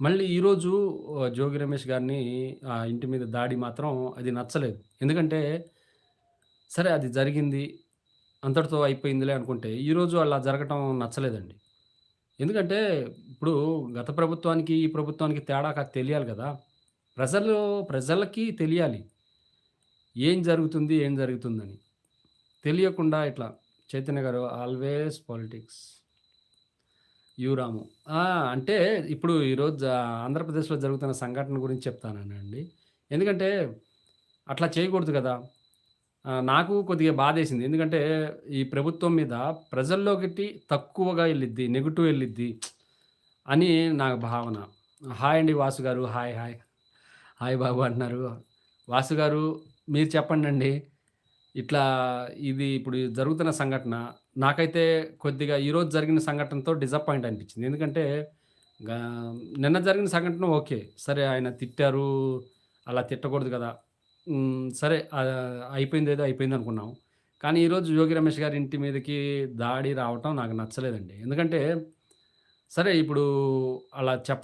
మళ్ళీ ఈరోజు 'జోగి రమేష్' గారిని ఇంటి మీద దాడి మాత్రం అది నచ్చలేదు. ఎందుకంటే, సరే అది జరిగింది. అంతటితో అయిపోయిందిలే అనుకుంటే, ఈరోజు అలా జరగటం నచ్చలేదండి. ఎందుకంటే, ఇప్పుడు గత ప్రభుత్వానికి, ఈ ప్రభుత్వానికి తేడా తెలియాలి గదా! ప్రజలు ప్రజలకి తెలియాలి. ఏం జరుగుతుంది? ఏం జరుగుతుందని. తెలియకుండా ఇట్లా చైతన్య గారు ఆల్‌వేస్ పాలిటిక్స్. యూ రాము. ఆ! అంటే ఇప్పుడు ఈరోజు ఆంధ్రప్రదేశ్‌లో జరుగుతున్న సంఘటన గురించి చెప్తానండి. ఎందుకంటే అట్లా చేయకూడదు గదా! నాకు కొద్దిగా బాధేసింది. ఎందుకంటే ఈ ప్రభుత్వం మీద ప్రజల్లోకి తక్కువగా ఎళ్ళిద్ది. నెగెటివ్ ఎళ్ళిద్ది అని నా భావన. హాయ్ అండి వాసు గారు. Hi, hi. హాయ్ బాబు అంటున్నారు. వాసు గారు మీరు చెప్పండండి. ఇట్లా ఇది ఇప్పుడు జరుగుతున్న సంఘటన నాకైతే కొద్దిగా ఈరోజు జరిగిన సంఘటనతో డిసప్పాయింట్ అనిపించింది. ఎందుకంటే గా నిన్న జరిగిన సంఘటన ఓకే. సరే ఆయన తిట్టారు. అలా తిట్టకూడదు గదా! సరే అయిపోయిందేదో అయిపోయిందనుకున్నాం. కానీ ఈరోజు 'యోగి రమేష్' గారి ఇంటి మీదకి దాడి రావటం నాకు నచ్చలేదండి. ఎందుకంటే సరే ఇప్పుడు అలా